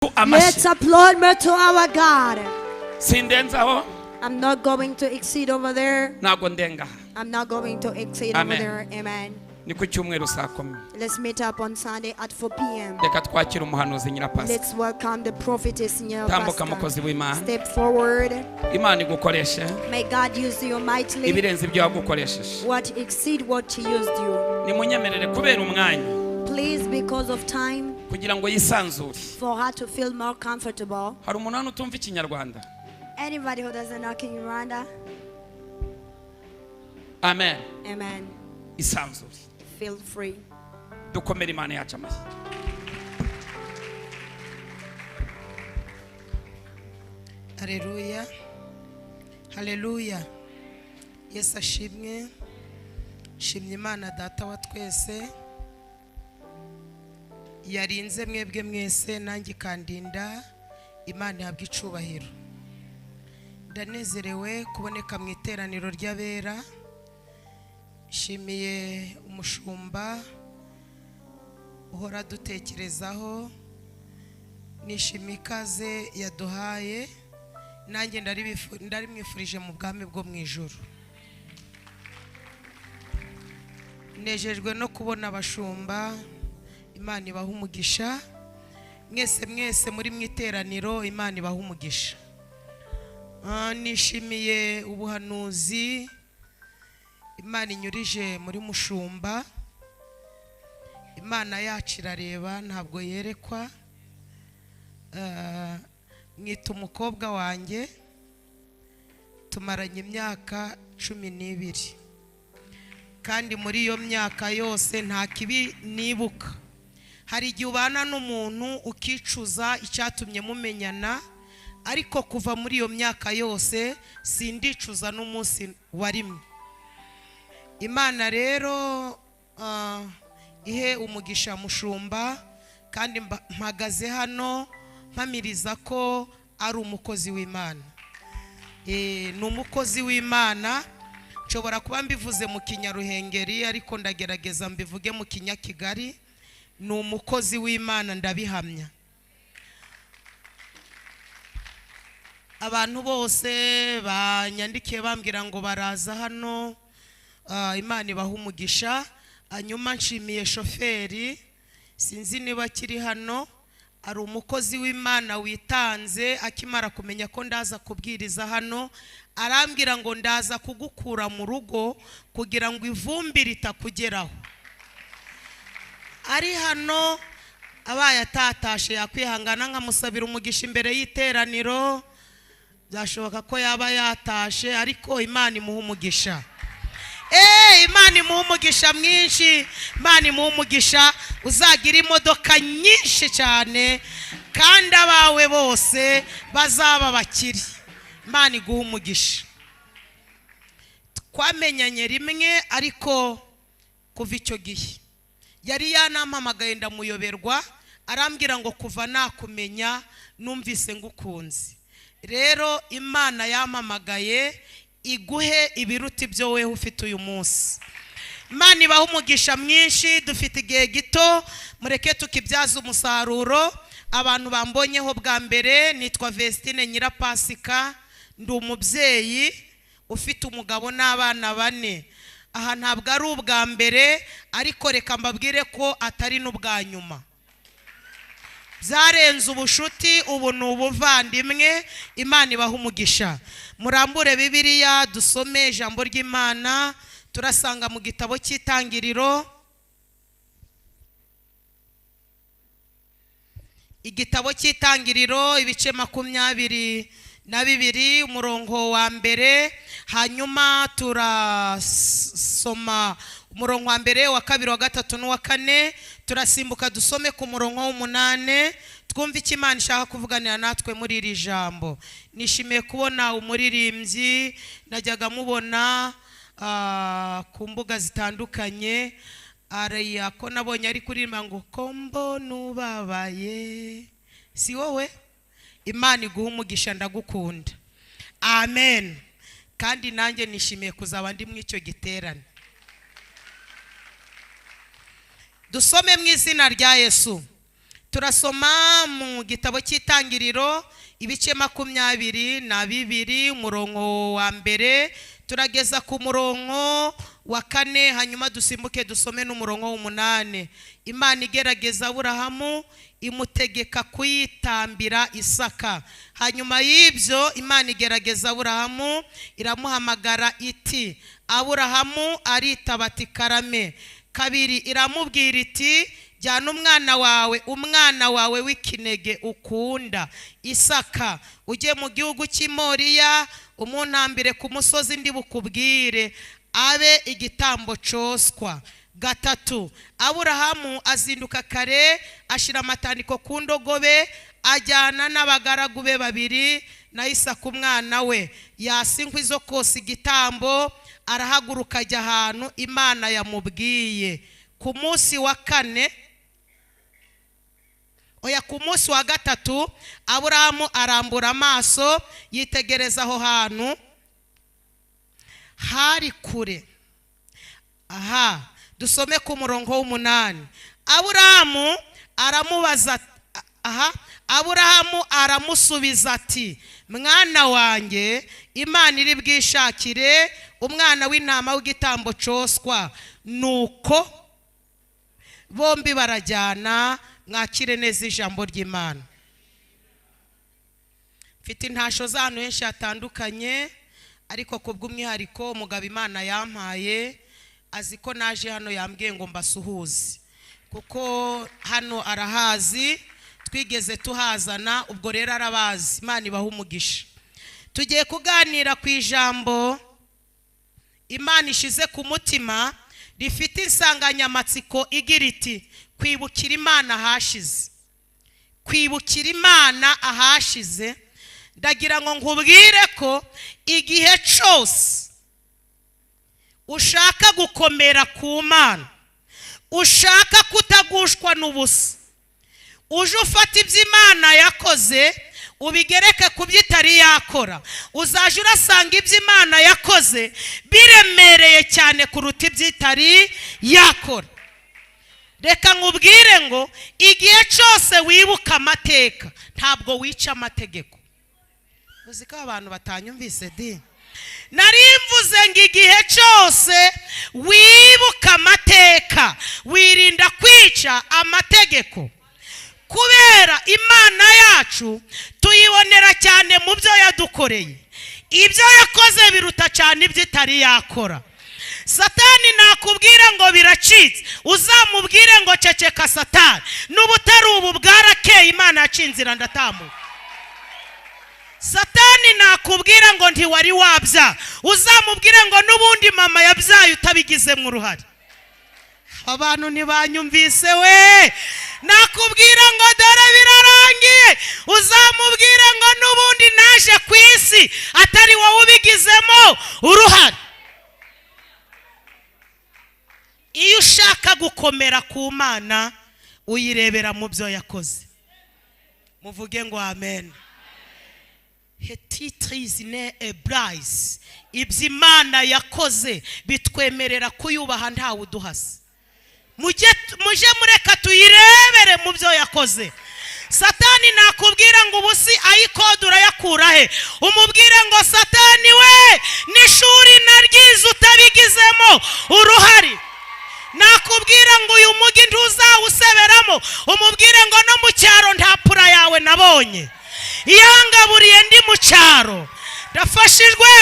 Let's applaud more to our God. Sindenzaho. I'm not going to exceed over there. Ntago ndenga. I'm not going to exceed over there. Amen. Ni ku cyumweru saa 10. Let's meet up on Sunday at 4 p.m. Reka twakira umuhanuzi nyirapasika. Let's welcome the prophetess Tambuka mukozi w'Imana. Step forward. Imana igukoreshe. May God use you mightily. Ibirenze ibyo yagukoresheje. What exceed what he used you. Nimunyemerere kubera umwanya. Please, because of time. Kugira ngo yisanzure. For her to feel more comfortable. Hari umuntu hano utumva ikinyarwanda. Anybody who doesn't know Kinyarwanda? Amen. Amen. Isanzure. Feel free. Dukomere Imana yacu amashyi. Haleluya. Haleluya. Yesu ashimwe. Shimye Imana data wa twese. Yarinze mwebwe mwese nanjye kandinda. Imana ihabwe icubahiro. Ndanezerewe kuboneka mu iteraniro ry'abera. Shimiye umushumba uhora dutekerezaho. Nishimiye ikaze yaduhaye. Nanjye ndari mwifurije mu bwami bwo mu ijuru. Nejejwe no kubona abashumba. Imana ibaha umugisha. Mwese muri mwiteraniro Imana ibaha umugisha. Nishimiye ubuhanuzi Imana inyurije muri mushumba. Imana yacu irareba ntabwo yerekwa. Mwita umukobwa wanjye. Tumaranye imyaka 12. Kandi muri iyo myaka yose nta kibi nibuka. Hari igihe ubana n'umuntu ukicuza icyatumye mumenyana, ariko kuva muri iyo myaka yose sindicuza n'umunsi warimwe. Imana rero ihe umugisha mushumba, kandi mpagaze hano mpamiriza ko ari umukozi w'Imana. Ni umukozi w'Imana. Nshobora kuba mbivuze mu Kinyaruhengeri ariko ndagerageza mbivuge mu Kinyakigali. Ni umukozi w'Imana ndabihamya. Abantu bose banyandikiye bambwira ngo baraza hano. Imana ibaha umugisha. Hanyuma nshimiye shoferi, sinzi niba kiri hano, ari umukozi w'Imana witanze. Akimara kumenya ko ndaza kubwiriza hano, arambwira ngo ndaza kugukura mu rugo kugira ngo ivumbi ritakugeraho. Ari hano abaye atatashe yakwihangana nkamusabira umugisha imbere y'iteraniro. Byashoboka ko yaba yatashe, ariko Imana imuha umugisha. Imana imuha umugisha mwinshi. Imana imuha umugisha. Uzagira imodoka nyinshi cyane, kandi abawe bose bazaba bakiri. Imana iguha umugisha. Twamenyanye rimwe, ariko kuva icyo gihe yari yanampamagaye ndamuyoberwa. Arambwira ngo kuva nakumenya numvise ngukunze. Rero Imana yampamagaye iguhe ibiruti byo wewe ufite uyu munsi. Imana ibaha umugisha mwinshi. Dufite igihe gito, mureke tukibyaza umusaruro. Abantu bambonyeho bwa mbere, nitwa Vestine Nyirapasika. Ndi umubyeyi ufite umugabo n'abana 4. Aha ntabwo ari ubwa mbere, ariko reka mbabwire ko atari n'ubwa nyuma. Byarenze ubushuti, ubu ni ubuvandimwe. Imana ibaha umugisha. Murambure Bibiliya dusome ijambo ry'Imana. Turasanga mu gitabo cy'Itangiriro. Igitabo cy'Itangiriro ibice 22 umurongo wa mbere. Hanyuma turasoma umurongo wa mbere, wa kabiri, wa gatatu n'uwa kane. Turasimbuka dusome ku murongo w'8. Twumva icyo Imana ishaka kuvuganira natwe muri iri jambo. Nishimiye kubona umuririmbyi najyaga mubona ku mbuga zitandukanye. Ariya ko nabonye ari kuririmba ngo kombo nubabaye. Si wowe? Imana iguha umugisha, ndagukunda. Amen. Kandi nanjye nishimiye kuzaba ndi mu icyo giterane. Dusome mu izina rya Yesu. turasoma mu gitabo cy'itangiriro ibice 22 umurongo wa mbere turageza ku murongo wa 4 hanyuma dusimbuke dusome n'umurongo w'8. Imana igerageza Aburahamu imutegeka kuyitambira Isaka. Hanyuma y'ibyo Imana igerageza Aburahamu iramuhamagara iti Aburahamu aritaba ati karame. Kabiri iramubwira iti jyana umwana wawe w'ikinege ukunda Isaka ujye mu gihugu cy'Imoriya umuntambire ku musozi ndi bukubwire abe igitambo cyoswa. Gatatu Aburahamu azinduka kare ashira amatandiko ku ndogobe ajyana n'abagaragu be babiri na Isaka umwana we yasinkwa izo kosa igitambo arahaguruka ajya ahantu Imana yamubwiye. Ku munsi wa 4 ku munsi wa 3 Aburahamu arambura amaso yitegereza aho hantu hari kure. Dusome ku murongo w'8. Aburahamu aramusubiza ati mwana wanjye Imana iri bwishakire umwana w'intama w'igitambo cyoswa. Nuko bombi barajyana. Mwakire neza ijambo ry'Imana. Mfite intasho z'ahantu henshi hatandukanye ariko kubw'umwihariko umugabo Imana yampaye azi ko naje hano yambwiye ngo mbasuhuze kuko hano arahazi twigeze tuhazana ubwo rero arabazi. Imana ibaha umugisha. Tugiye kuganira ku ijambo Imana ishize ku mutima rifite insanganyamatsiko igira iti kwibukira Imana ahashize. Kwibukira Imana ahashize. Ndagira ngo nkubwire ko igihe cyose ushaka gukomera ku Mana, ushaka kutagushwa n'ubusa, uje ufata ibyo Imana yakoze ubigereke ku byo itari yakora, uzaje urasanga ibyo Imana yakoze biremereye cyane kuruta ibyo itari yakora. Reka nkubwire ngo igihe cyose wibuka amateka ntabwo wica amategeko. Uzi ko abantu batanyumvise di? Narimvuze ngo igihe cyose wibuka amateka wirinda kwica amategeko, kubera Imana yacu tuyibonera cyane mu byo yadukoreye. Ibyo yakoze biruta cyane ibyo itari yakora. Satani nakubwira ngo biracitse uzamubwire ngo ceceka Satani, n'ubutari ubu bwarakeye Imana yacinzira ndatambuka. Satani nakubwira ngo ntiwari wabya uzamubwire ngo n'ubundi mama yabyaye utabigizemo uruhare. Abantu ntibanyumvise we. Nakubwira ngo dore birarangiye uzamubwire ngo n'ubundi naje ku isi atari wowe ubigizemo uruhare. Iyo ushaka gukomera ku Mana uyirebera mu byo yakoze. Muvuge ngo amen. Hetitrizine ebrais ibyo Imana yakoze bitwemerera kuyubaha ntawe uduhasa. Muje mureka tuyirebere mu byo yakoze. Satani nakubwira ngo ubusi ayikodura yakurahe umubwire ngo Satani we n'ishuri naryize utabigizemo uruhari. Nakubwira ngo uyu mugi ntuzawuseberamo umubwire ngo no mu cyaro nta pura yawe nabonye. Iyo ngaburiye ndi mu cyaro ndafashijwe.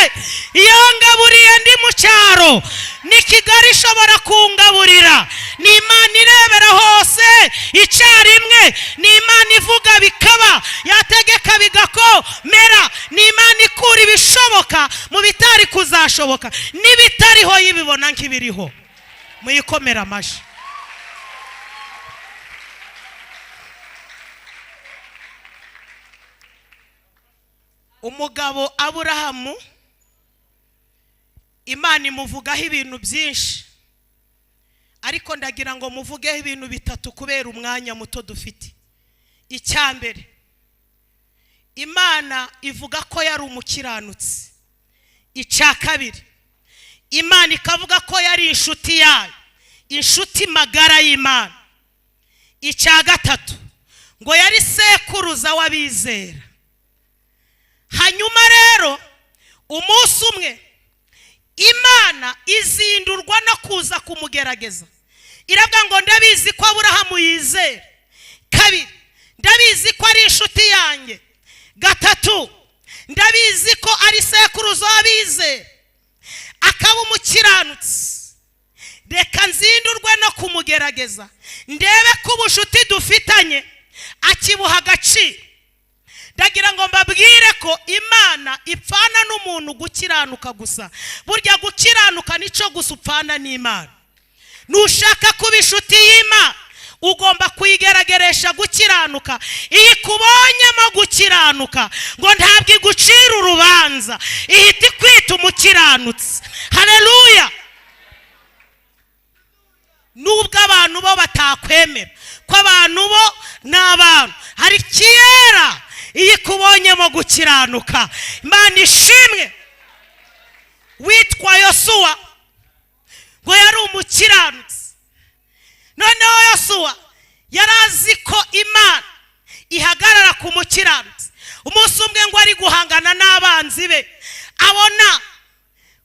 Iyo ngaburiye ndi mu cyaro ni Kigali ishobora kungaburira. Ni Imana irebera hose icyarimwe. Ni Imana ivuga bikaba yategeka bigakomera. Ni Imana ikura ibishoboka mu bitari kuzashoboka, n'ibitariho yibibona nk'ibiriho. Muyikomera amashi. Umugabo Aburahamu Imana imuvugaho ibintu byinshi, ariko ndagira ngo muvugeho ibintu bitatu kubera umwanya muto dufite. Icyambere, Imana ivuga ko yari umukiranutsi. Icya kabiri, Imana ikavuga ko yari inshuti yayo, inshuti magara y'Imana. Icya gatatu, ngo yari sekuruza w'abizera. Hanyuma rero umunsi umwe Imana izindurwa no kuza kumugerageza. Iravuga ngo ndabizi ko Aburahamu yizera. Kabiri, ndabizi ko ari inshuti yanjye. Gatatu, ndabizi ko ari sekuruza w'abizera, akaba umukiranutsi. Reka nzindurwe no kumugerageza, ndebe ko ubushuti dufitanye akibuha agaciro. Ndagira ngo mbabwire ko Imana ipfana n'umuntu gukiranuka gusa. Burya gukiranuka nico gusa upfana n'Imana. Nushaka kuba inshuti y'Imana ugomba kuyigerageresha gukiranuka. Iyi kubonyemo gukiranuka ngo ntabwo igucira urubanza, ihita ikwita umukiranutsi. Haleluya! Nubwo abantu bo batakwemera ko abantu bo n'abantu, hari kiyera iyi kubonyemo gukiranuka. Imana ishimwe. Witwa Yosuwa ngo yari umukiranutsi. Noneho Yosuwa yarazi ko Imana ihagarara ku mukiranutsi. Umunsi umwe ngo ari guhangana n'abanzi be, abona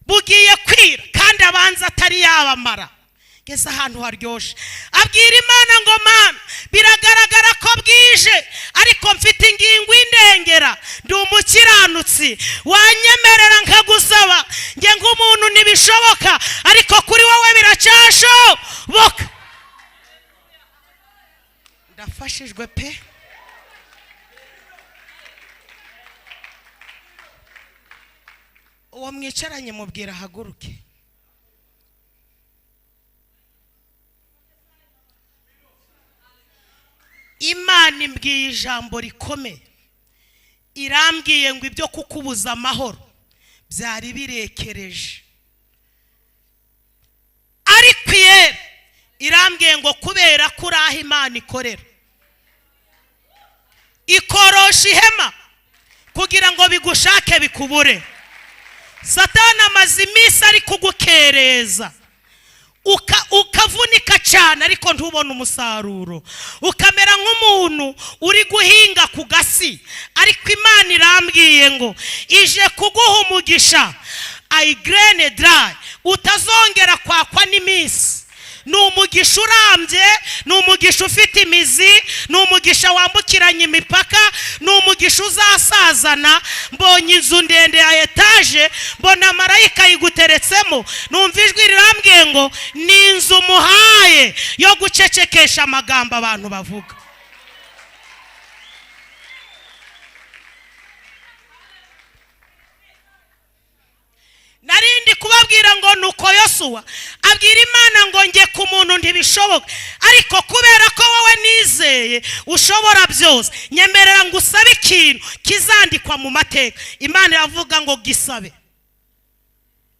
bugiye kwira kandi abanza atari yabamara. Gesa ahantu haryoshe, abwira Imana ngo Mana, biragaragara ko bwije ariko mfite ingingo indengera, ndi umukiranutsi, wanyemerera nkagusaba nge nk'umuntu ntibishoboka ariko kuri wowe biracyashoboka. Ndafashijwe pe. Uwo mwicaranye mubwira haguruke. Imana imbwiye ijambo rikomeye. Irambwiye ngo ibyo kukubuza amahoro byari birekereje. Ariko irambwiye ngo kubera ko uri aho Imana ikorera, ikorosha ihema kugira ngo bigushake bikubure. Satani amaze iminsi ari kugukereza, ukavunika cyane ariko ntubone umusaruro, ukamera nk'umuntu uri guhinga ku gasi. Ariko Imana irambwiye ngo ije kuguha umugisha, ayigrene dry, utazongera kwakwa n'iminsi. Ni umugisha urambye, ni umugisha ufite imizi, ni umugisha wambukiranya imipaka, ni umugisha uzasazana. Mbonye inzu ndende ya etaje, mbona marayika yiguteretsemo, numva ijwi rirambwiye ngo ni inzu muhaye yo gucecekesha amagambo abantu bavuga. Narindi kubabwira ngo nuko Yosuwa abwira Imana ngo nge ku muntu ntibishoboka, ariko kubera ko wowe nizeye ushobora byose, nyemerera ngo usabe ikintu kizandikwa mu mateka. Imana iravuga ngo gisabe.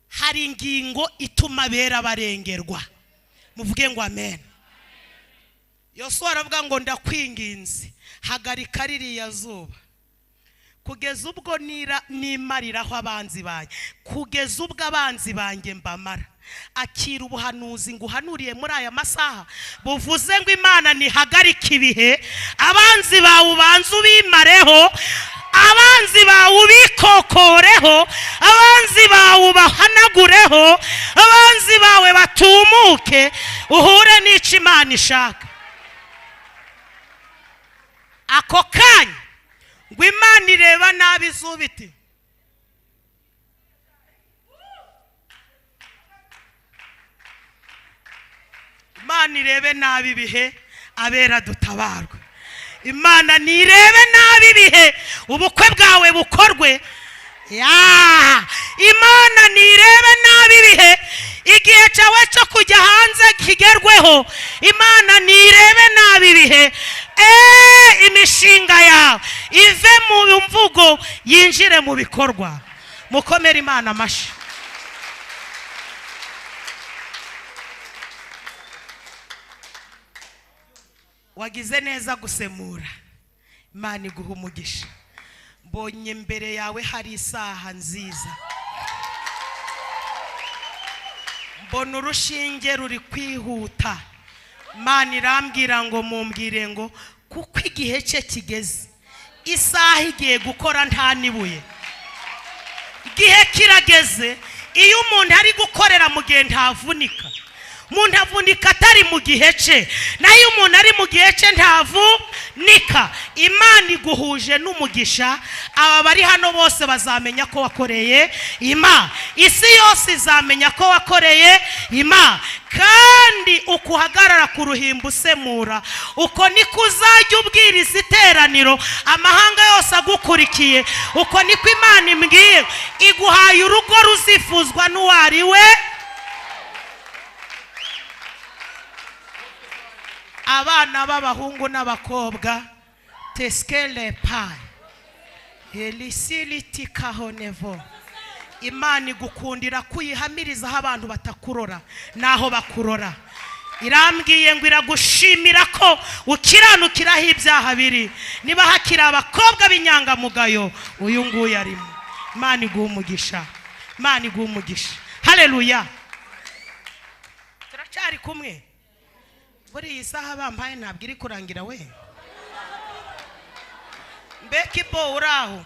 Hari ingingo ituma bera barengerwa. Muvuge ngo amen. Yosuwa aravuga ngo ndakwinginze, hagarika ririya zuba kugeza ubwo nimariraho abanzi banjye, kugeza ubwo abanzi banjye mbamara. Akira ubuhanuzi nguhanuriye muri aya masaha buvuze ngo Imana nihagarika ibihe, abanzi bawe ubanza ubimareho, abanzi bawe ubikokoreho, abanzi bawe ubahanagureho, abanzi bawe batumuke, uhure n'icyo Imana ishaka. Ako kanya ngo Imana ireba nabi izuba iti Imana irebe nabi ibihe, abera dutabarwe. Imana nirebe nabi ibihe, ubukwe bwawe bukorwe. Imana nirebe nabi ibihe, igihe cyawe cyo kujya hanze kigerweho. Imana nirebe nabi ibihe, imishinga yawe ive mu mvugo yinjire mu bikorwa. Mukomere Imana amashyi. Wagize neza gusemura, Imana iguha umugisha. Mbonye mbere yawe hari isaha nziza, mbona urushinge ruri kwihuta. Imana irambwira ngo mumbwire ngo kuko igihe cye kigeze. Isaha igiye gukora nta nibuye. Igihe kirageze iyo umuntu ari gukorera mu gihe ntavunika. Umuntu avunika atari mu gihe cye, nayo umuntu ari mu gihe cye ntavunika. Imana iguhuje n'umugisha. Aba bari hano bose bazamenya ko wakoreye Imana. Isi yose izamenya ko wakoreye Imana. Kandi ukuhagarara ku ruhimbi usemura, uko niko uzajya ubwiriza iteraniro amahanga yose agukurikiye. Uko niko Imana imbwiye, iguhaye urugo ruzifuzwa n'uwari we. Abana b'abahungu n'abakobwa teskele pai elisiliti kahonevo. Imana igukundira kuyihamirizaho abantu batakurora naho bakurora. Irambwiye ngo iragushimira ko ukiranukiraho ibyaha biri. Niba hakiri abakobwa b'inyangamugayo, uyu nguyu arimo. Imana iguha umugisha. Imana iguha umugisha. Haleluya. Turacyari kumwe. Buri iyi saha bambaye ntabwo iri kurangira we. Mbeki bo uraho.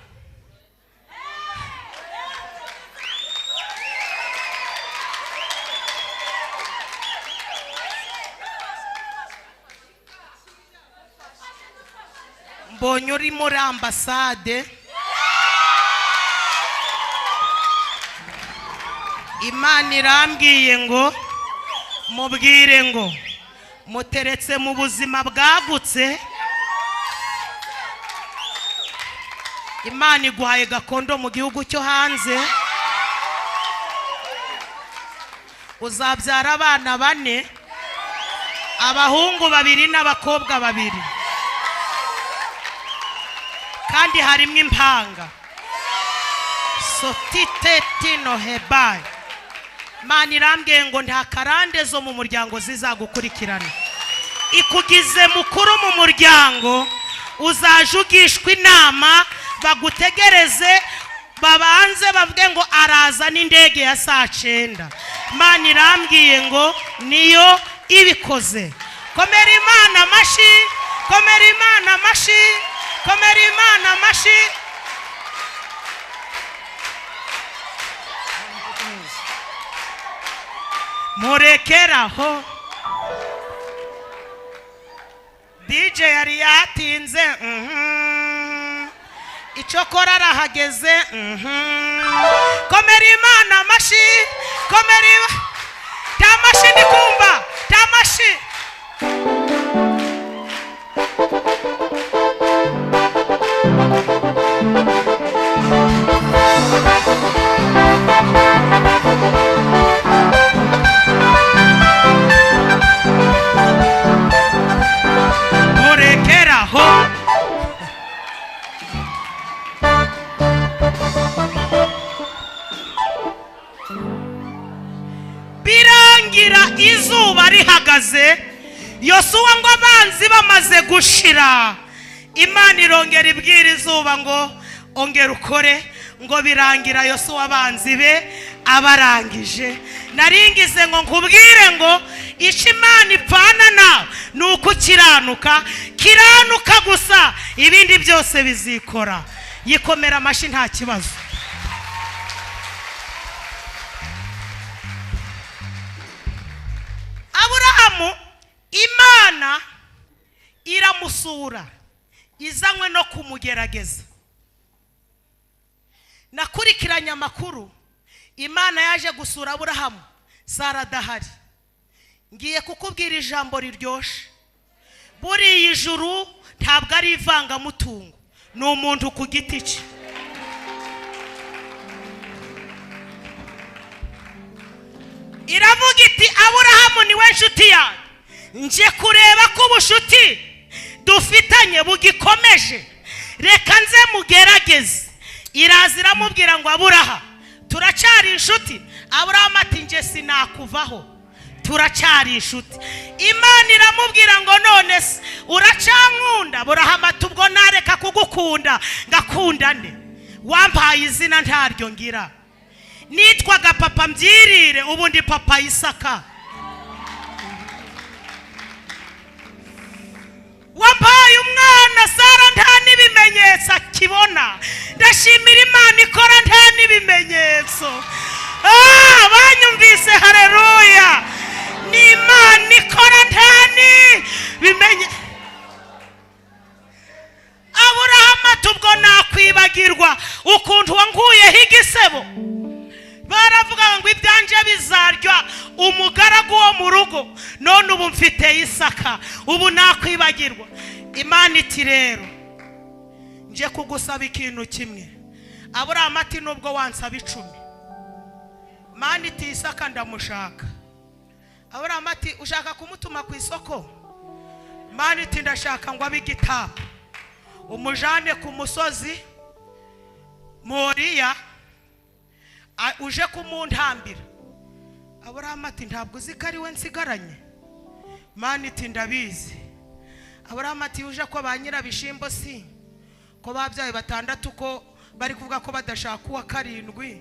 Mbonye uri muri ambasade. Imana irambwiye ngo mubwire ngo muteretse mu buzima bwagutse. Imana iguhaye gakondo mu gihugu cyo hanze. Uzabyara abana 4, abahungu 2 n'abakobwa 2. Kandi harimo impanga. Sotite tino hebai. Imana irambwiye ngo nta karande zo mu muryango zizagukurikirana. Ikugize mukuru mu muryango, uzajugishwa inama bagutegereze babanze bavuge ngo araza n'indege ya saa 9. Imana irambwiye ngo niyo ibikoze. Komera Imana amashi, komera Imana amashi, komera Imana amashi. Murekeraho. DJ yari yatinze. Icyokora arahageze. Komera Imana amashi, komera Imana. Tamashi ndikumva, tamashi. Murekeraho. Birangira izuba rihagaze, Yosuwa ngo abanzi bamaze gushira. Imana irongera ibwira izuba ngo ongera ukore. Ngo birangira Yosuwa abanzi be abarangije. Naringize ngo nkubwire ngo ico Imana ipfana nawe nuko kiranuka. Kiranuka gusa, ibindi byose bizikora. Yikomera amashi nta kibazo. Aburahamu Imana iramusura, izanywe no kumugerageza. Nakurikiranye amakuru, Imana yaje gusura Aburahamu Sara adahari. Ngiye kukubwira ijambo riryoshe. Buri ijuru ntabwo ari ivangamutungo, ni umuntu ku giti cye. Iravuga iti Aburahamu niwe nshuti yanjye, nje kureba ko ubushuti dufitanye bugikomeje, reka nze mugerageze. Iraza iramubwira ngo Aburahamu turacyari inshuti. Aburahamu ati nje sinakuvaho, turacyari inshuti. Imana iramubwira ngo none se uracankunda? Aburahamu ati ubwo nareka kugukunda ngakunda nde? Wampaye izina ntaryo ngira, nitwaga papa Mbyirire, ubundi papa Isaka. wampaye umwana Sara nta n'ibimenyetso akibona. Ndashimira Imana ikora nta n'ibimenyetso. Banyumvise, haleluya. Ni Imana ikora nta n'ibimenyetso. Aburahamu tubwo nakwibagirwa ukuntu wanguyeho igisebo. Baravuga ngo ibyanje bizarya umugaragu wo mu rugo, none ubu mfite Isaka. Ubu nakwibagirwa. Imana iti rero nje kugusaba ikintu kimwe. Aburahamu ati nubwo wansaba 10. Imana iti Isaka ndamushaka. Aburahamu ati ushaka kumutuma ku isoko? Imana iti ndashaka ngo abe igitabo, umujane ku musozi Moriya, uje kumuntambira. Aburahamu ati ntabwo uzi ko ari we nsigaranye? Imana iti ndabizi. Aburahamu ati uje ko ba nyirabishimbo si ko babyaye 6 ko bari kuvuga ko badashaka uwa 7,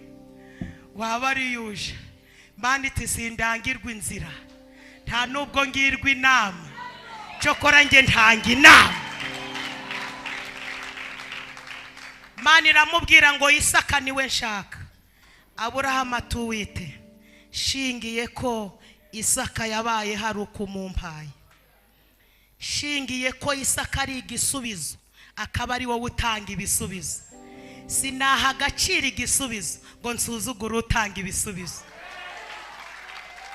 waba ari yuje? Imana iti sindangirwa inzira, nta nubwo ngirwa inama, cyokora nge ntanga inama. Imana iramubwira ngo Isaka niwe nshaka. Aburahamu atuwite shingiye ko Isaka yabaye hari ukumumpaye, shingiye ko Isaka ari igisubizo, akaba ari wowe utanga ibisubizo. Sinaha agaciro igisubizo ngo nsuzugure utanga ibisubizo.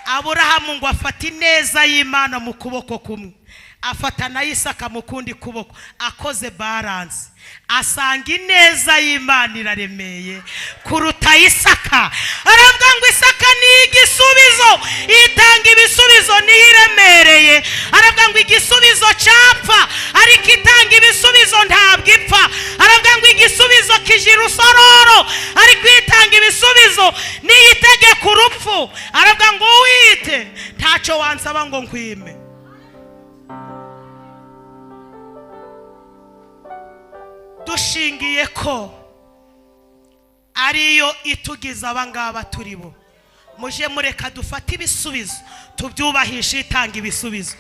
Aburahamu ngo afata ineza y'Imana mu kuboko kumwe, afata na Isaka mu kundi kuboko, akoze balance, asanga ineza y'Imana iraremeye kuruta Isaka. Aravuga ngo Isaka ni igisubizo, itanga ibisubizo niyiremereye. Aravuga ngo igisubizo cyapfa ariko itanga ibisubizo ntabwo ipfa. Aravuga ngo igisubizo kijira usororo ariko itanga ibisubizo niyitegeka urupfu. Aravuga ngo wite ntacyo wansaba ngo nkwime. Dushingiye ko ariyo itugiza abangaba turibo, muje mureka dufate ibisubizo tubyubahisha itanga ibisubizo.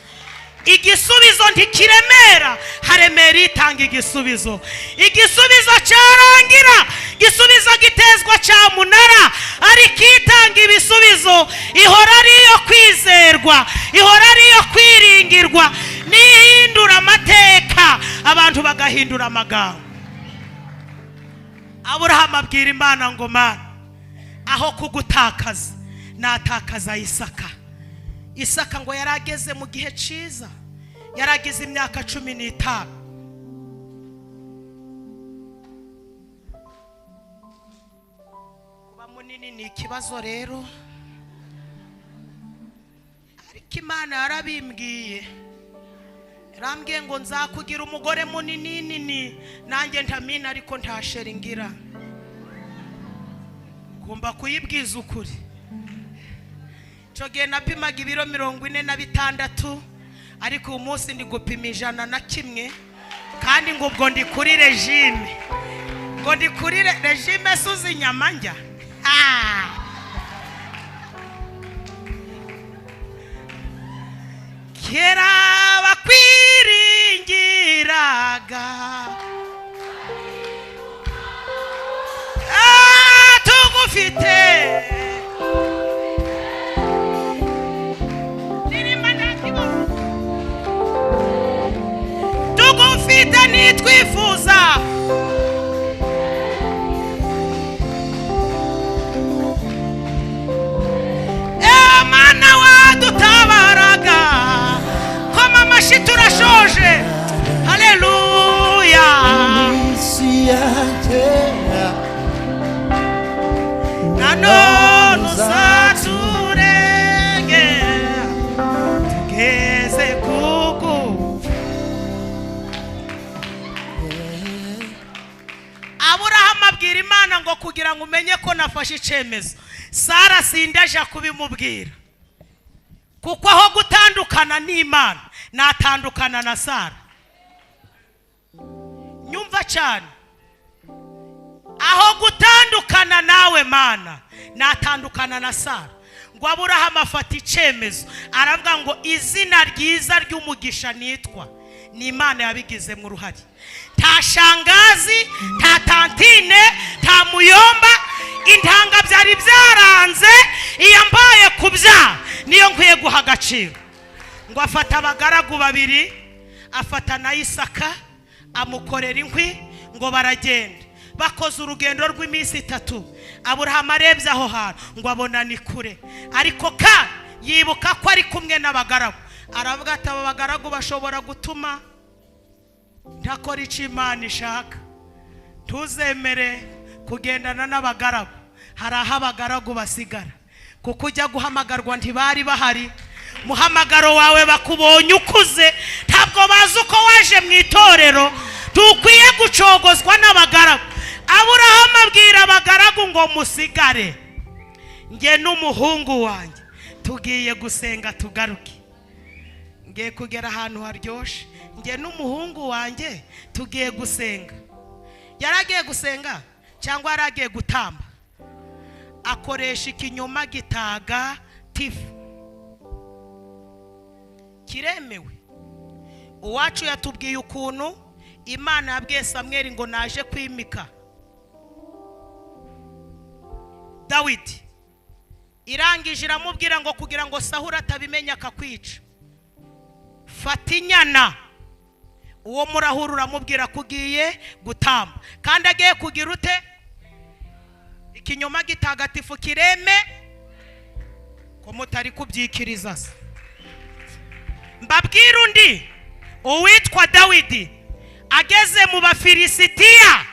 Igisubizo ntikiremera, haremera itanga igisubizo. Igisubizo cyarangira, igisubizo gitezwa cyamunara, ariko itanga ibisubizo ihora ariyo kwizerwa, ihora ariyo kwiringirwa. Nihindura amateka abantu bagahindura amagambo. Aburahamu abwira Imana ngo Mana, aho kugutakaza natakaza Isaka. Isaka ngo yarageze mu gihe ciza, yaragize imyaka 15. Kuba munini ni ikibazo rero, ariko Imana yarabimbwiye. Rambwiye ngo nzakugira umugore munini nini, nanjye ntamina ariko ntasheringira. Ngomba kuyibwiza ukuri. Cogiye napimaga ibiro 46, ariko uyu munsi ndi gupima 101, kandi ngo ubwo ndi kuri regime. Ngo ndi kuri regime suzi inyama njya. Kera bakwiringiraga, tugufite tugufite nitwifuza. Mana wadutabaraga, koma amashi turashoje. Haleluya. Nano nusaturenge tugeze kuku. Aburahamu abwira Imana ngo kugira ngo umenye ko nafashe icyemezo, Sara sindaje kubimubwira, kuko aho gutandukana n'Imana natandukana na Sara. Nyumva cyane, aho gutandukana nawe Mana natandukana na Sara. Ngo Aburahamu afata icyemezo, aravuga ngo izina ryiza ry'umugisha nitwa ni Imana yabigizemo uruhare. Nta shangazi, nta tantine, nta muyomba, intanga byari byaranze iyambaye kubya niyo nkwiye guha agaciro. Ngo afata abagaragu babiri, afata na Isaka amukorera inkwi, ngo baragenda. Bakoze urugendo rw'iminsi 3. Aburahamu arebye aho hantu ngo abona ni kure, ariko yibuka ko ari kumwe n'abagaragu. Aravuga ati aba bagaragu bashobora gutuma ntakora icyo Imana ishaka. Tuzemere kugendana n'abagaragu. Hari aho abagaragu basigara, kuko ujya guhamagarwa ntibari bahari. Muhamagaro wawe bakubonye ukuze, ntabwo bazi uko waje mu itorero. Tukwiye gucogozwa n'abagaragu. Aburahamu abwira abagaragu ngo musigare, nge n'umuhungu wanjye tugiye gusenga tugaruke. Ngiye kugera ahantu haryoshe, nge n'umuhungu wanjye tugiye gusenga. Yaragiye gusenga cyangwa yaragiye gutamba? Akoresha ikinyoma gitaga tifu. Kiremewe. Uwacu yatubwiye ukuntu Imana yabwiye Samweli ngo naje kwimika Dawidi. Irangije iramubwira ngo kugira ngo Sawuli atabimenya akakwica, fata inyana. Uwo murahura uramubwira kugiye gutamba, kandi agiye kugira ute? Ikinyoma gitagatifu kireme ko mutari kubyikiriza se. Mbabwira undi uwitwa Dawidi ageze mu Bafilisitiya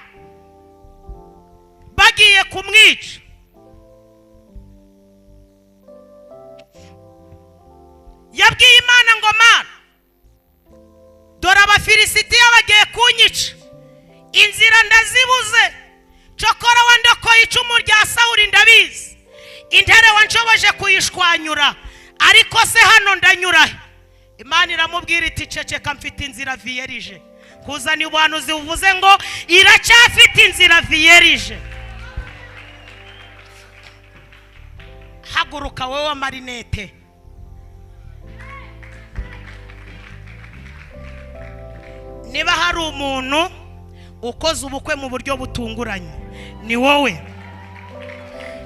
bagiye kumwica. Yabwiye Imana ngo Mana, dore Abafilisitiya bagiye kunyica, inzira ndazibuze. Cokora wandokoye icumu rya Sawuli ndabizi, intare wanshoboje kuyishwanyura, ariko se hano ndanyurahe? Imana iramubwira iti ceceka, mfite inzira vierije. Kuzana ubuhanuzi buvuze ngo iracyafite inzira vierije. Haguruka wowe Marinete. Niba hari umuntu ukoze ubukwe mu buryo butunguranye, ni wowe.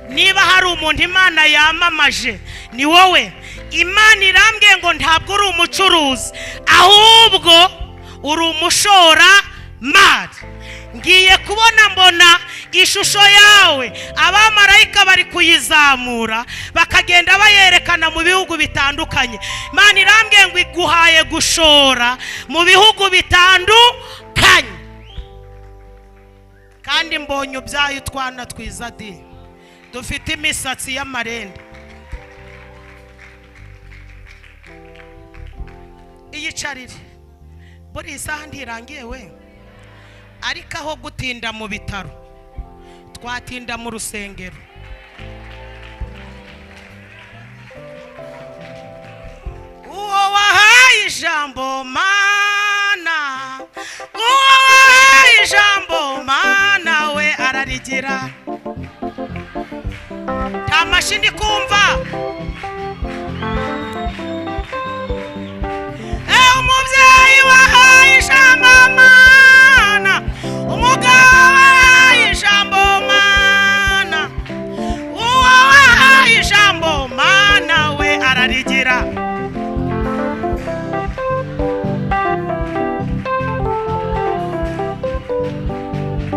Niba hari umuntu Imana yamamaje, ni wowe. Imana irambwiye ngo ntabwo uri umucuruzi, ahubwo uri umushora mari. Ngiye kubona mbona ishusho yawe, abamarayika bari kuyizamura bakagenda bayerekana mu bihugu bitandukanye. Imana irambwiye ngo iguhaye gushora mu bihugu bitandukanye. Kandi mbonye ubyaye utwana twiza di, dufite imisatsi y'amarende. Iyicarire, buri isaha ndirangiye we. Ariko aho gutinda mu bitaro, twatinda mu rusengero. Uwo wahaye ijambo Mana, uwo wahaye ijambo Mana we ararigira. Nta mashini kumva. Umubyeyi wahaye ijambo Mana, umugabo wahaye ijambo Mana, uwo wahaye ijambo Mana we ararigira.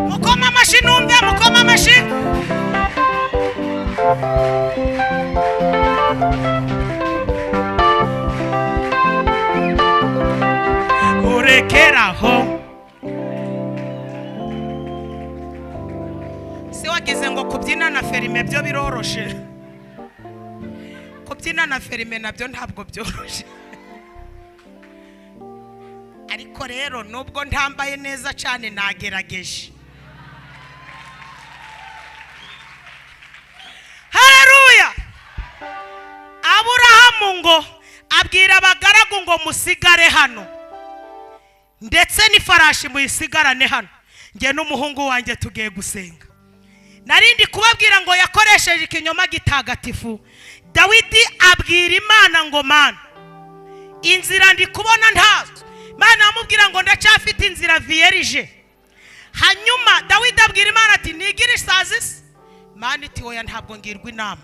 Mukoma amashi numve, mukoma amashi. Urekeraho. Si wagize ngo kubyina na ferime byo biroroshe? Kubyina na ferime nabyo ntabwo byoroshe. Ariko rero nubwo ntambaye neza cyane nagerageje. Haleluya. Aburahamu ngo abwira abagaragu ngo musigare hano, ndetse n'ifarashi muyisigarane hano, nge n'umuhungu wanjye tugiye gusenga. Narindi kubabwira ngo yakoresheje ikinyoma gitagatifu. Dawidi abwira Imana ngo Mana, inzira ndi kubona ntazo, Imana amubwira ngo ndacyafite inzira vierge. Hanyuma Dawidi abwira Imana ati nigire isazi. Imana iti oya ntabwo ngirwa inama.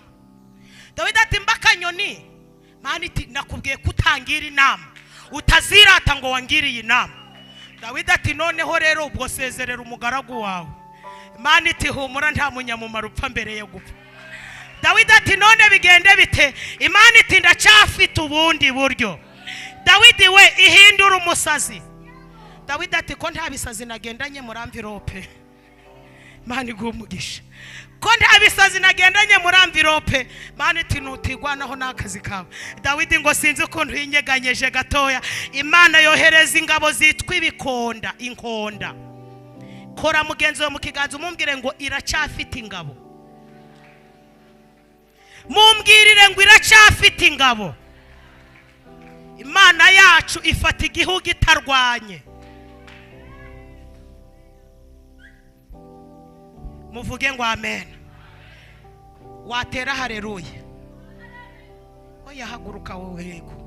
Dawidi ati mbakanyoni. Imana iti nakubwiye kutangira inama, utazirata ngo wangiriye inama. Dawidi ati noneho rero ubwo sezerera umugaragu wawe. Imana iti humura nta munyamumaro upfa mbere yo gupfa. Dawidi ati none bigende bite? Imana iti ndacyafite ubundi buryo. Dawidi we ihindura umusazi. Dawidi ati ko nta bisazi nagendanye muri amvirope. Imana igumugisha. Ko nta bisazi nagendanye muri amvirope. Imana iti nutigwanaho n'akazi kawe. Dawidi ngo sinzi ukuntu yinyeganyeje gatoya. Imana yohereza ingabo zitwa ibikonda, inkonda. Kora mugenzi we mu kiganza umumbwire ngo iracyafite ingabo. Mumbwirire ngo iracyafite ingabo. Imana yacu ifata igihugu itarwanye. Muvuge ngo amen. Watera haleluya. Oya haguruka wowe yego.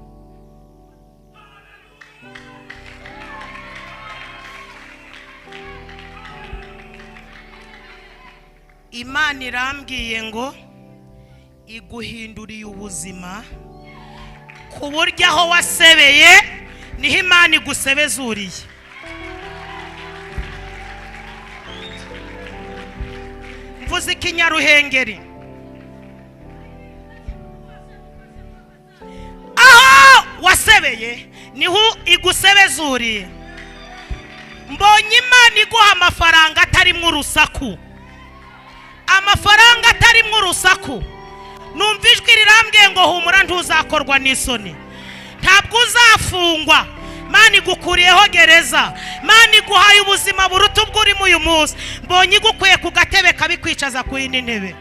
Imana irambwiye ngo iguhinduriye ubuzima ku buryo aho wasebeye niho Imana igusebezuriye. Mvuze ikinyaruhengeri. Aho wasebeye niho igusebezuriye. Mbonye Imana iguha amafaranga atarimwe urusaku. Amafaranga atarimwe urusaku. Numva ijwi rirambwiye ngo humura ntuzakorwa n'isoni. Ntabwo uzafungwa. Imana igukuriyeho gereza. Imana iguhaye ubuzima buruta ubwo urimo uyu munsi. Mbonye igukuye ku gatebe kabikwicaza ku yindi ntebe.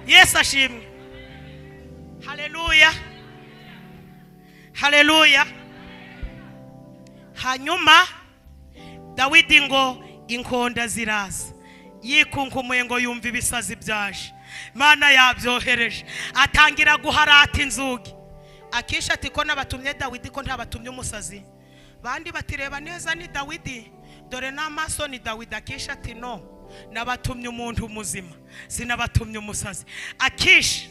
Yesu ashimwe. Haleluya. Haleluya. Hanyuma Dawidi ngo inkonda ziraza. Yikunkumuye ngo yumva ibisazi byaje. Imana yabyohereje. Atangira guharata inzugi. Akisha ati ko nabatumye Dawidi ko ntabatumye umusazi. Bandi batireba neza ni Dawidi. Dore n'amaso ni Dawidi. Akisha ati no, nabatumye umuntu muzima, sinabatumye umusazi. Akisha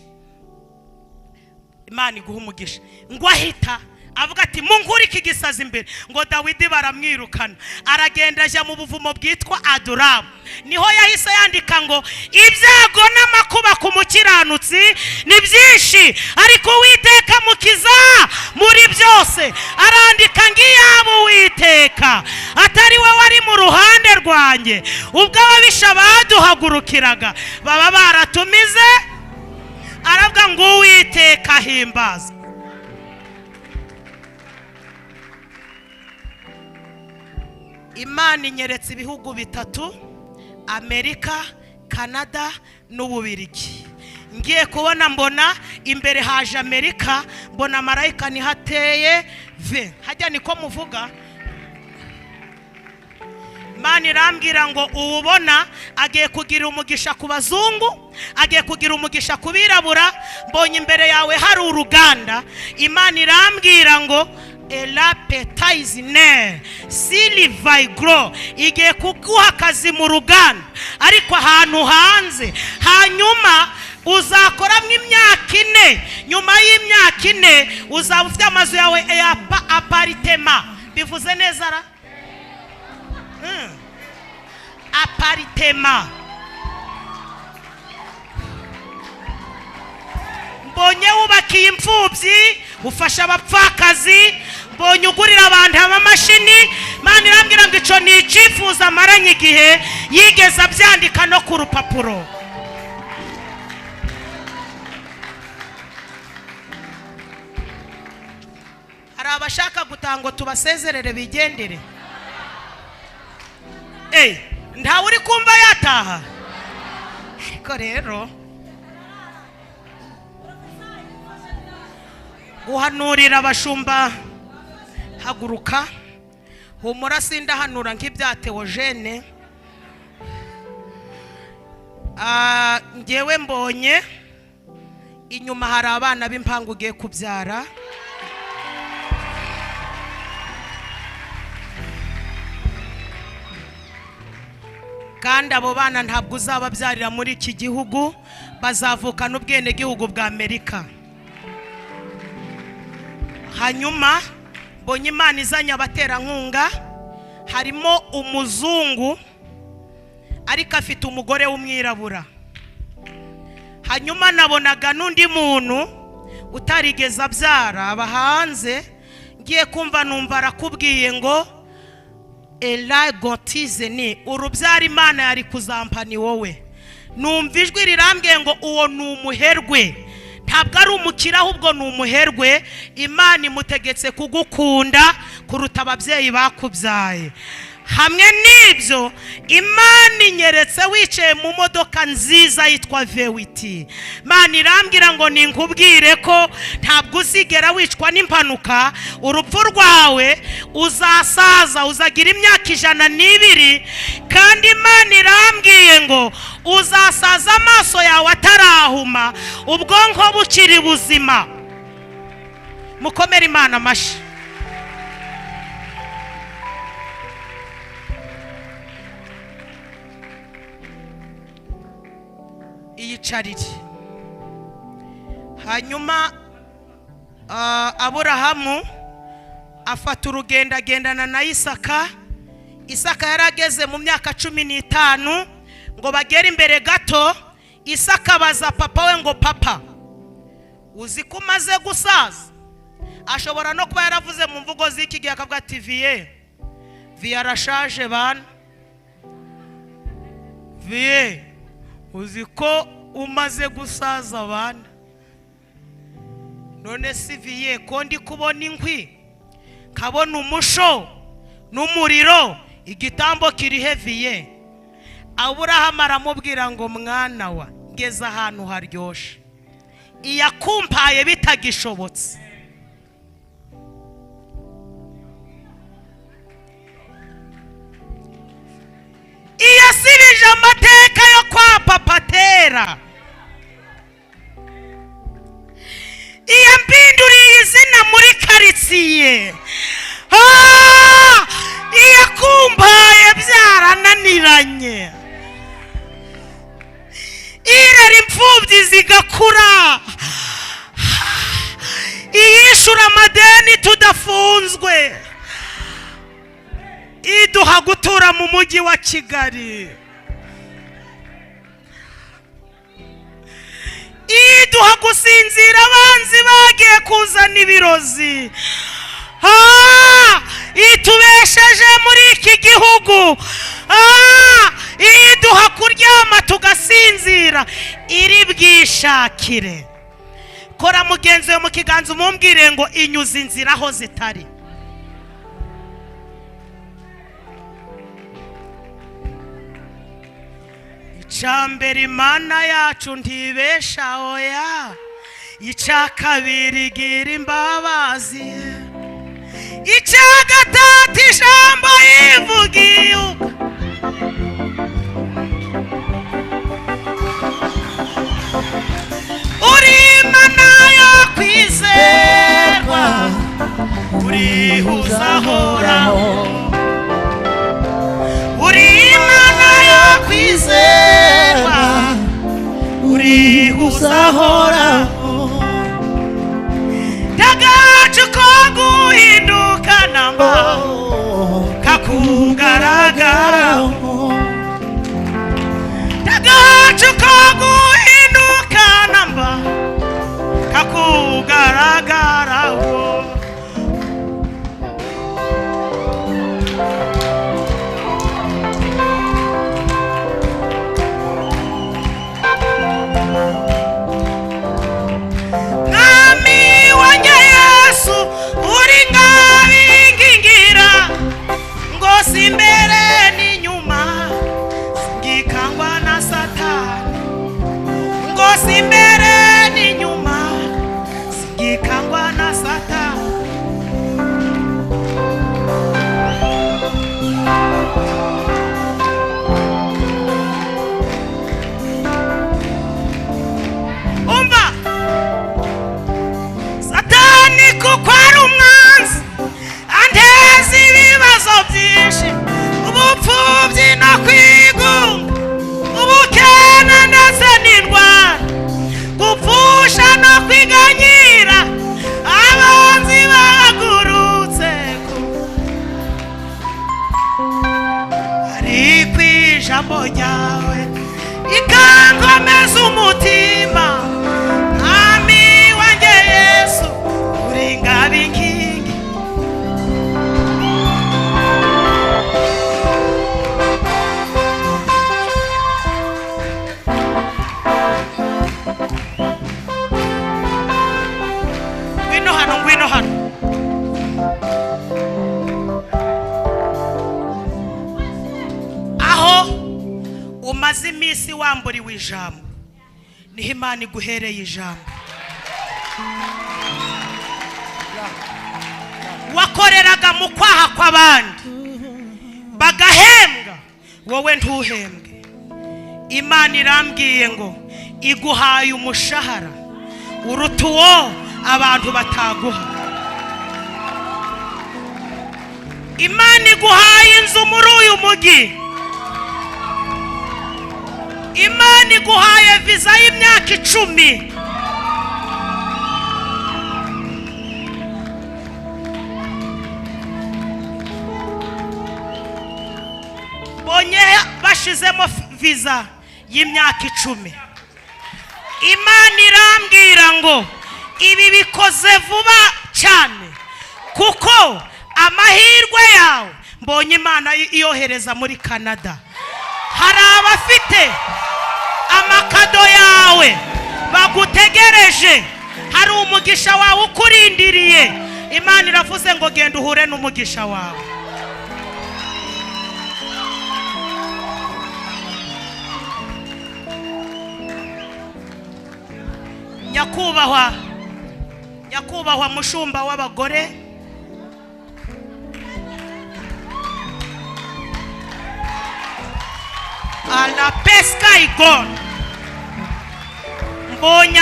Imana iguha umugisha. Ngo ahita avuga ati munkurike igisazi imbere. Ngo Dawidi baramwirukana. Aragenda ajya mu buvumo bwitwa Adulamu. Niho yahise yandika ngo ibyago n'amakuba ku mukiranutsi ni byinshi, ariko Uwiteka mukiza muri byose. Arandika ngo iyaba Uwiteka atari we wari mu ruhande rwanjye, ubwo ababisha baduhagurukiraga baba baratumize. Aravuga ngo Uwiteka ahimbaza. Imana inyeretse ibihugu bitatu, Amerika, Canada n'Ububiligi. Ngiye kubona mbona imbere haje Amerika, mbona marayika ni hateye ve. Hajya niko muvuga. Imana irambwira ngo ubona agiye kugira umugisha ku bazungu, agiye kugira umugisha ku birabura. Mbonye imbere yawe hari uruganda. Imana irambwira ngo Ela petayizine silivayigro igiye kuguha akazi mu ruganda ariko ahantu hanze. Hanyuma uzakoramo imyaka 4. Nyuma y'imyaka 4 uzaba ufite amazu yawe ya aparitema. Bivuze neza ra? Aparitema. Mbonye wubakiye imfubyi, ufasha abapfakazi. Mbonye ugurira abantu amamashini. Imana irambwira ngo ico ni icifuza amaranye igihe yigeze abyandika no ku rupapuro. Hari abashaka gutango tubasezerere bigendere. Nta uri kumva yataha. Ariko rero guhanurira abashumba haguruka. Humura sindahanura nk'ibyatewe jene. Ngewe mbonye inyuma hari abana b'impangu ugiye kubyara. Kandi abo bana ntabwo uzababyarira muri iki gihugu, bazavukana ubwene gihugu bwa Amerika. Hanyuma mbonye Imana izanye abaterankunga, harimo umuzungu ariko afite umugore w'umwirabura. Hanyuma nabonaga n'undi muntu utarigeze abyara aba hanze, ngiye kumva numva arakubwiye ngo Ela gotize ni urubyara Imana yari kuzampa ni wowe. Numva ijwi rirambwiye ngo uwo ni umuherwe, ntabwo ari umukira ahubwo ni umuherwe. Imana imutegetse kugukunda kuruta ababyeyi bakubyaye. Hamwe n'ibyo Imana inyeretse wicaye mu modoka nziza yitwa Vewiti. Imana irambwira ngo ninkubwire ko ntabwo uzigera wicwa n'impanuka, urupfu rwawe uzasaza uzagira imyaka 102. Kandi Imana irambwiye ngo uzasaza amaso yawe atarahuma, ubwonko bukiri buzima. Mukomere Imana amashi. Iyicarire. Hanyuma Aburahamu afata urugendo agendana na Isaka. Isaka yarageze mu myaka 15 ngo bagere imbere gato. Isaka baza papa we ngo papa, uzi ko umaze gusaza? Ashobora no kuba yaravuze mu mvugo z'iki gihe akavuga ati viye arashaje bana. Viye uzi ko umaze gusaza bana? None si viye ko ndi kubona inkwi, kabona umusho n'umuriro, igitambo kiri heviye. Aburahamu aramubwira ngo mwana wa ngeze ahantu haryoshe, iyakumpaye bitagishobotse. Iyasibije amateka yo kwa papa Tera, iyambinduriye izina muri karitsiye. Iyakumpaye byarananiranye, irera imfubyi zigakura, iyishura amadeni tudafunzwe, iduha gutura mu mujyi wa Kigali, iduha gusinzira abanzi bagiye kuzana ibirozi, itubesheje muri iki gihugu, iduha kuryama tugasinzira, iri bwishakire. Kora mugenzi we mu kiganza umumbwire ngo inyuze inzira aho zitari. Icambere Imana yacu ntibesha oya, icya kabiri gira imbabazi, icya gatatu ijambo yivugiye. Uri Imana yo kwizerwa, uri uzahoraho. Uri Imana yo kwizerwa, uri uzahoraho. Tagacu ko guhinduka namba kakugaragaraho, tagacu ko guhinduka namba kakugaragaraho. ijambo ryawe ikankomeza umutima mwami wanjye Yesu uri ngabinkingi ngwino hano aho umaze iminsi wamburiwe ijambo niho Imana iguhereye ijambo wakoreraga mu kwaha kw'abandi bagahembwa wowe ntuhembwe Imana irambwiye ngo iguhaye umushahara uruta uwo abantu bataguha Imana iguhaye inzu muri uyu mugi Imana iguhaye visa y'imyaka 10 bonye bashizemo visa y'imyaka 10 Imana irambwira ngo ibi bikoze vuba cyane kuko amahirwe yawe mbonye Imana iyohereza muri Canada hari abafite amakado yawe bagutegereje hari umugisha wawe ukurindiriye Imana iravuze ngo genda uhure n'umugisha wawe nyakubahwa mushumba w'abagore ala pesca igone mbonye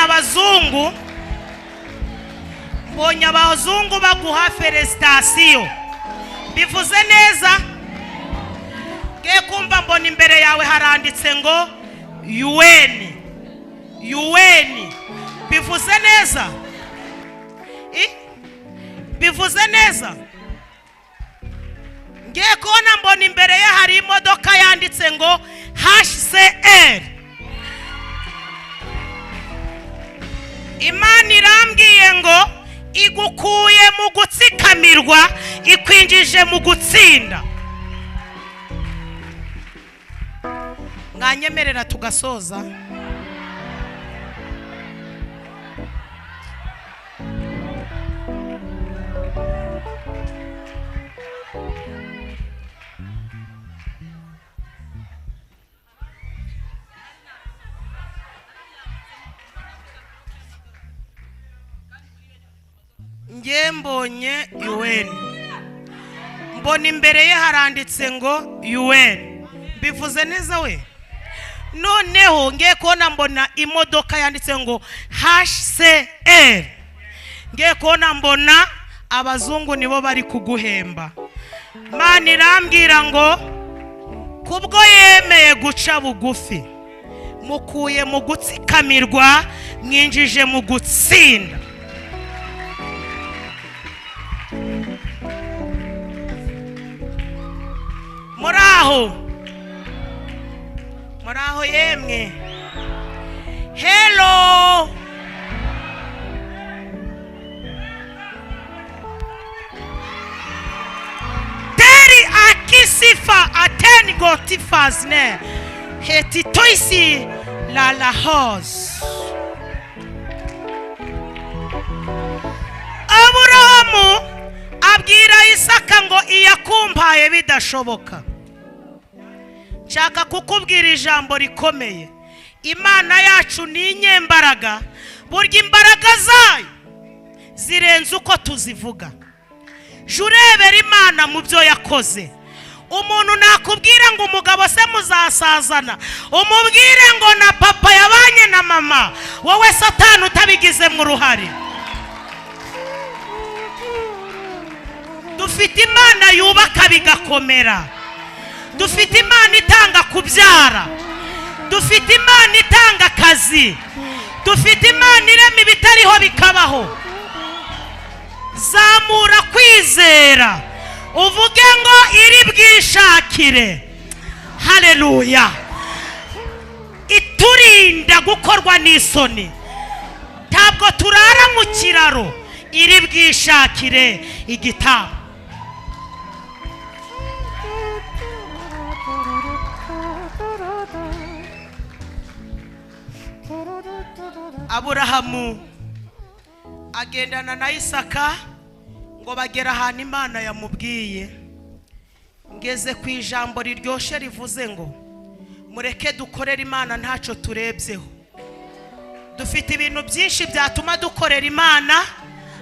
abazungu baguha felicitation bivuze neza ngiye kumva mbona imbere yawe haranditse ngo UN bivuze neza bivuze neza ngiye kubona mbona imbere ye hari imodoka yanditse ngo HCR Imana irambwiye ngo igukuye mu gutsikamirwa ikwinjije mu gutsinda mwanyemerera tugasoza nge mbonye UN mbona imbere ye haranditse ngo UN bivuze neza we noneho nge kona mbona imodoka yanditse ngo HCR nge kona mbona abazungu nibo bari kuguhemba Imana irambwira ngo kubwo yemeye guca bugufi mukuye mu gutsikamirwa mwinjije mu gutsinda muraho yemwe hello teri akisifa ateni gotifazne heti toisi la lahos Aburahamu abwira Isaka ngo iyakumpaye bidashoboka nshaka kukubwira ijambo rikomeye Imana yacu ni inyembaraga burya imbaraga zayo zirenze uko tuzivuga jurebera Imana mu byo yakoze umuntu nakubwira ngo umugabo se muzasazana umubwire ngo na papa yabanye na mama wowe Satani utabigize mu ruhare dufite Imana yubaka bigakomera dufite Imana itanga kubyara dufite Imana itanga akazi dufite Imana irema ibitariho bikabaho zamura kwizera uvuge ngo iri bwishakire haleluya. Iturinda gukorwa n'isoni. Ntabwo turara mu kiraro iri bwishakire igitabo. Aburahamu agendana na Isaka ngo bagera ahantu Imana yamubwiye. Ngeze ku ijambo riryoshye rivuze ngo mureke dukorera Imana ntaco turebyeho. Dufite ibintu byinshi byatuma dukorera Imana,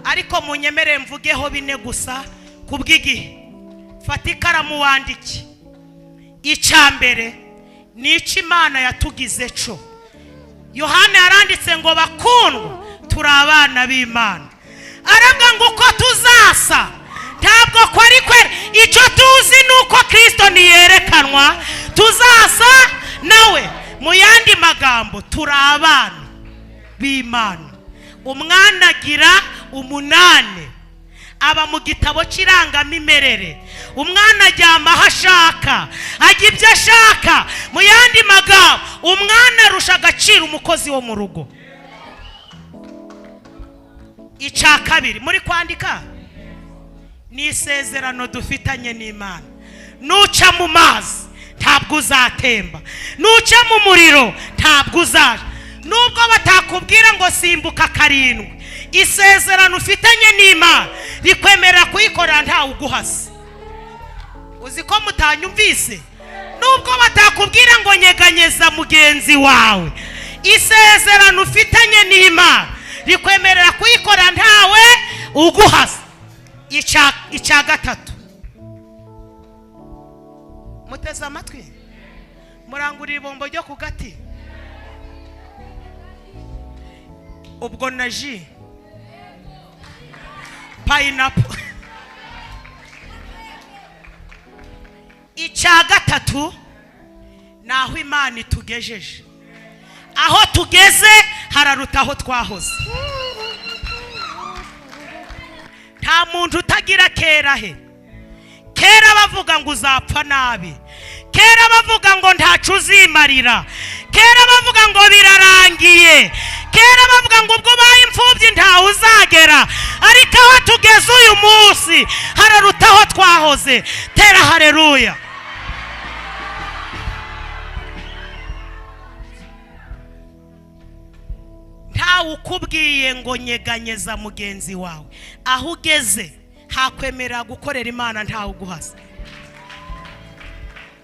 ariko munyemere mvugeho bine gusa kubw'igihe. Fata ikaramu wandike. Icambere ni ico Imana yatugize co. Yohana yaranditse ngo bakundwa turi abana b'Imana. Aravuga ngo uko tuzasa ntabwo kwari kwera. Icyo tuzi nuko Kristo niyerekanwa tuzasa nawe. Mu yandi magambo turi abana b'Imana. Umwana agira umunane, aba mu gitabo cy'irangamimerere. Umwana aryama aho ashaka, ajya ibyo ashaka. Mu yandi magambo umwana arusha agaciro umukozi wo mu rugo. Icya kabiri muri kwandika ni isezerano dufitanye n'Imana. Nuca mu mazi ntabwo uzatemba, nuca mu muriro ntabwo uzaje. Nubwo batakubwira ngo simbuka karindwi, isezerano ufitanye n'Imana rikwemerera kuyikorera ntawe uguhase. Uzi ko mutanyumvise? Nubwo batakubwira ngo nyeganyeza mugenzi wawe, isezerano ufitanye n'Imana rikwemerera kuyikorera ntawe uguhase. Icya gatatu, muteze amatwi murangurira ibombo ryo ku gati. Ubwo na ji pineapple. Icya gatatu naho Imana itugejeje. Aho tugeze hararuta aho twahoze. Nta muntu utagira kera he. Kera bavuga ngo uzapfa nabi. Kera bavuga ngo ntacu uzimarira. Kera bavuga ngo birarangiye. Kera bavuga ngo ubwo baye imfubyi ntawe uzagera. Ariko aho tugeze uyu munsi hararuta aho twahoze. Tera haleluya. Ntawe ukubwiye ngo nyeganyeza mugenzi wawe. Aho ugeze hakwemerera gukorera Imana ntawe uguhasa.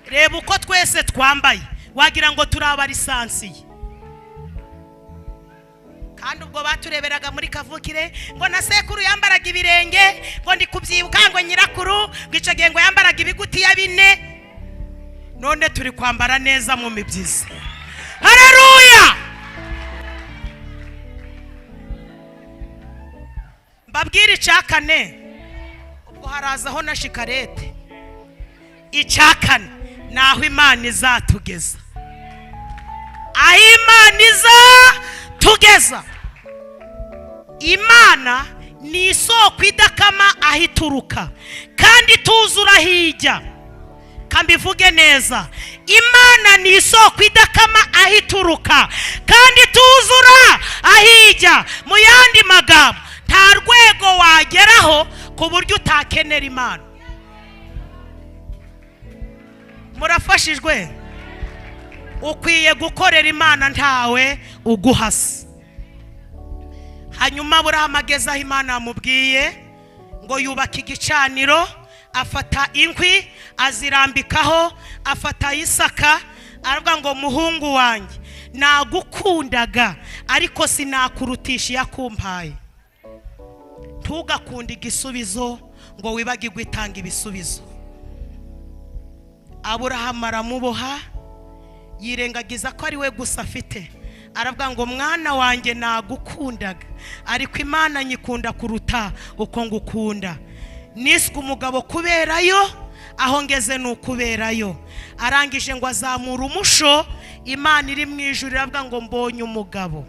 Reba uko twese twambaye wagira ngo turaba lisansiye. Kandi ubwo batureberaga muri kavukire ngo na sekuru yambaraga ibirenge, ngo ndi kubyibuka ngo nyirakuru gicagiye ngo yambaraga ibiguti ya 4. None turi kwambara neza mu mibyizi. Haleluya. Mbabwira icya kane, ubwo harazaho na shikarete. Icya kane naho Imana izatugeza. Aho Imana izatugeza. Imana ni isoko idakama aho ituruka kandi tuzura hijya. Kambivuge neza, Imana ni isoko idakama aho ituruka kandi tuzura ahijya. Mu yandi magambo nta rwego wageraho ku buryo utakenera Imana. Murafashijwe? Ukwiye gukorera Imana ntawe uguhasa. Hanyuma Aburahamu ageze aho Imana yamubwiye ngo yubake igicaniro, afata inkwi azirambikaho, afata Isaka. Aravuga ngo muhungu wanjye nagukundaga ariko sinakurutisha yakumpaye. Ntugakunda igisubizo ngo wibagirwe itanga ibisubizo. Aburahamu aramuboha, yirengagiza ko ari we gusa afite. Aravuga ngo mwana wanjye nagukundaga ariko Imana nyikunda kuruta uko ngukunda. Niswe umugabo kuberayo, aho ngeze n'ukuberayo. Arangije ngo azamura umusho, Imana iri mu ijuru iravuga ngo mbonye umugabo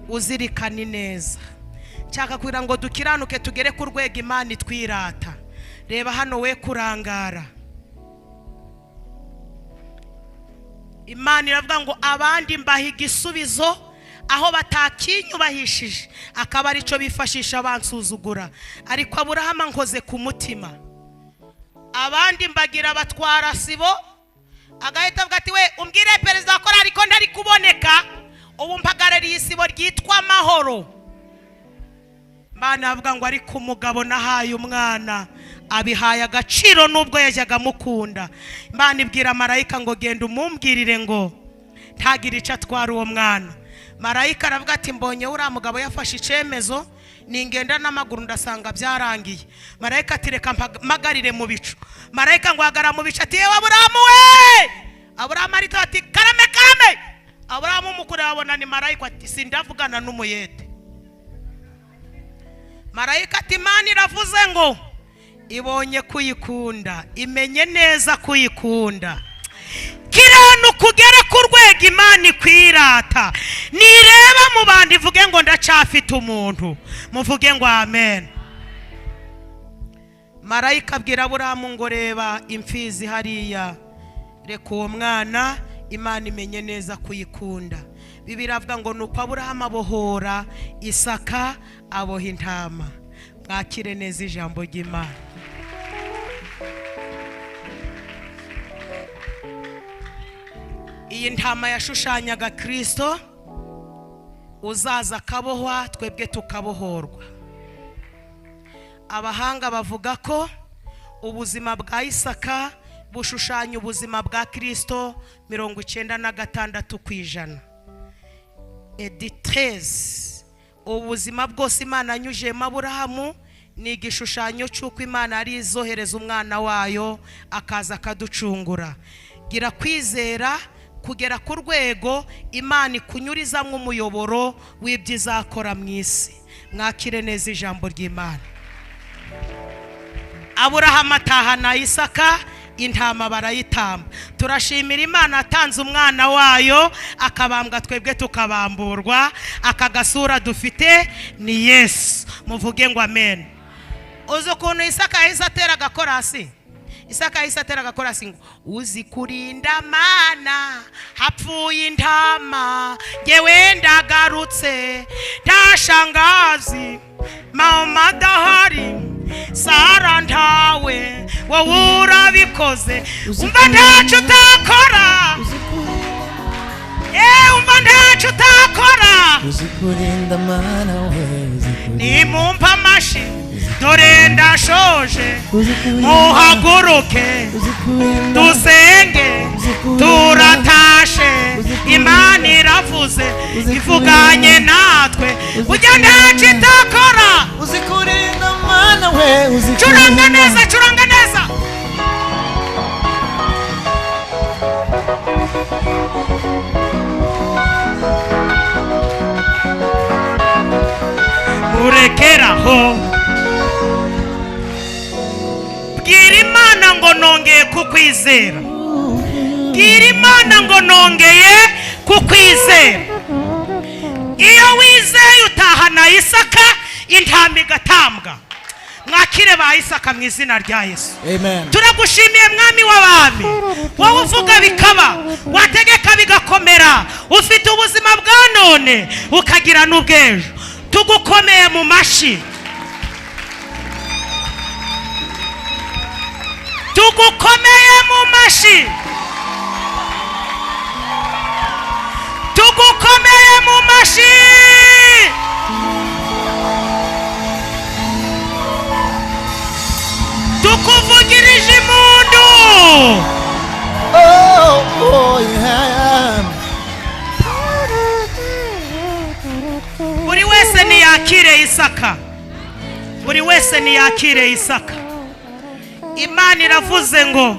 uzirikana neza. Nshaka kugira ngo dukiranuke tugere ku rwego Imana itwirata. Reba hano we kurangara. Imana iravuga ngo abandi mbaha igisubizo aho batakinyubahishije, akaba ari cyo bifashisha bansuzugura, ariko Aburahamu nkoze ku mutima. Abandi mbagira abatwara sibo, agahita avuga ati we umbwire perezida wa korali ko ntari kuboneka, ubu mpagarariye isibo ryitwa amahoro. Imana avuga ngo ariko umugabo nahaye umwana abihaye agaciro nubwo yajyaga mukunda. Imana ibwira marayika ngo genda umumbwirire ngo ntagira icyo atwara uwo mwana. Marayika aravuga ati mbonye uriya mugabo yafashe icyemezo, ningenda n'amaguru ndasanga byarangiye. Marayika ati reka mpagarire mu bicu. Marayika ngo hagara mu bicu ati yewe Aburahamu we! Aburahamu arito ati karame karame. Aburahamu umukuru abona ni marayika ati sindavugana n'umuyede. Marayika ati Imana iravuze ngo ibonye kuyikunda, imenye neza kuyikunda. Kiranuka ugere ku rwego Imana ikwirata, nireba mu bandi ivuge ngo ndacafite umuntu, muvuge ngo amen. Marayika abwira Aburahamu ngo reba imfizi hariya, reka uwo mwana Imana imenye neza kuyikunda. Bibiliya avuga ngo nuko Aburahamu abohora Isaka, aboha intama. Mwakire neza ijambo ry'Imana. Iyi ntama yashushanyaga Kristo uzaza akabohwa, twebwe tukabohorwa. Abahanga bavuga ko ubuzima bwa Isaka bushushanya ubuzima bwa Kristo 96%. Editreze, ubuzima bwose Imana anyujemo Aburahamu ni igishushanyo cy'uko Imana ari izohereza umwana wayo akaza akaducungura. Gira kwizera kugera ku rwego Imana ikunyurizamo umuyoboro w'ibyo izakora mu isi. Mwakire neza ijambo ry'Imana. Aburahamu atahana Isaka, intama barayitamba. Turashimira Imana atanze umwana wayo akabambwa, twebwe tukabamburwa. Akagasura dufite ni Yesu, muvuge ngo amen. Uzo kuntu Isaka yahise atera agakorasi. Isaka yahise atera agakorasi ngo uzi kurinda Mana hapfuye intama, ngewe ndagarutse ntashangazi, mama dahari, Sara ntawe, wowe urabikoze, umva ntacyo utakora, umva ntacyo utakora, uzi kurinda Mana we, nimumpa amashi dore ndashoje, muhaguruke dusenge turatashe. Imana iravuze ivuganye natwe, ujya ntacyo itakora. uzi kurinda Mana we, uzi curanga neza, curanga neza. Urekeraho bwira Imana ngo nongeye kukwizera, bwira Imana ngo nongeye kukwizera. Iyo wizeye utahana Isaka, intama igatambwa. Mwakire ba Isaka mu izina rya Yesu. Amen. Turagushimiye mwami w'abami, wowe uvuga bikaba, wategeka bigakomera, ufite ubuzima bwa none ukagira n'ubwejo. Tugukomeye mu mashi, tugukomeye mu mashi, tugukomeye mu mashi. Tukuvugirije impundu. Oh yeah. Buri wese niyakire Isaka, buri wese niyakire Isaka. Imana iravuze ngo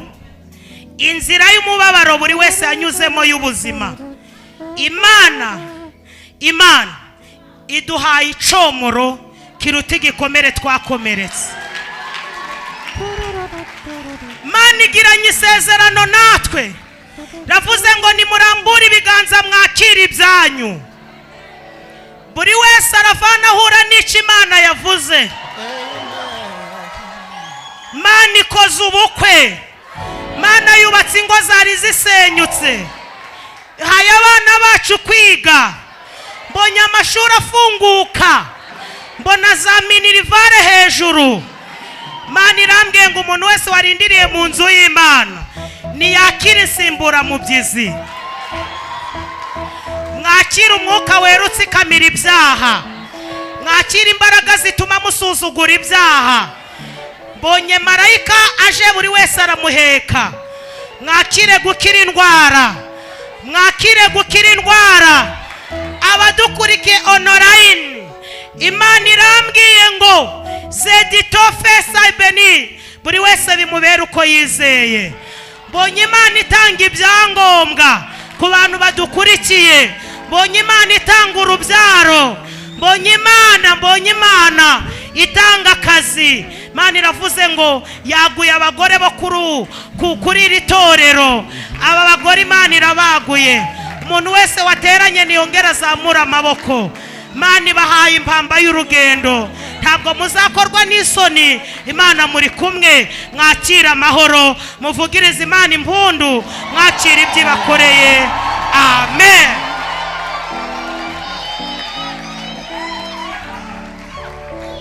inzira y'umubabaro buri wese anyuzemo y'ubuzima, Imana iduhaye icomoro kiruta igikomere twakomeretse. Imana igiranye isezerano natwe, ravuze ngo nimurambure ibiganza mwakire ibyanyu. Buri wese aravana ahura n'icyo Imana yavuze. Imana ikoze ubukwe, Imana yubatse ingo zari zisenyutse, haye abana bacu kwiga, mbonye amashuri afunguka, mbona za minirivare hejuru. Mana irambwiye ngo umuntu wese warindiriye mu nzu y'Imana niyakire insimbura mubyizi, mwakire umwuka werutse ikamira ibyaha, mwakire imbaraga zituma musuzugura ibyaha. Mbonye marayika aje buri wese aramuheka, mwakire gukira indwara, mwakire gukira indwara. Abadukurikiye online, Imana irambwiye ngo zeditofe beni, buri wese bimubera uko yizeye. Mbonye Imana itanga ibyangombwa ku bantu badukurikiye, mbonye Imana itanga urubyaro, mbonye Imana itanga akazi. Imana iravuze ngo yaguye abagore bo kuri iri torero. Aba bagore Imana irabaguye. Umuntu wese wateranye niyongera azamura amaboko. Imana ibahaye impamba y'urugendo, ntabwo muzakorwa n'isoni. Imana muri kumwe, mwakira amahoro, muvugirize Imana impundu, mwakira ibyo ibakoreye. Amen.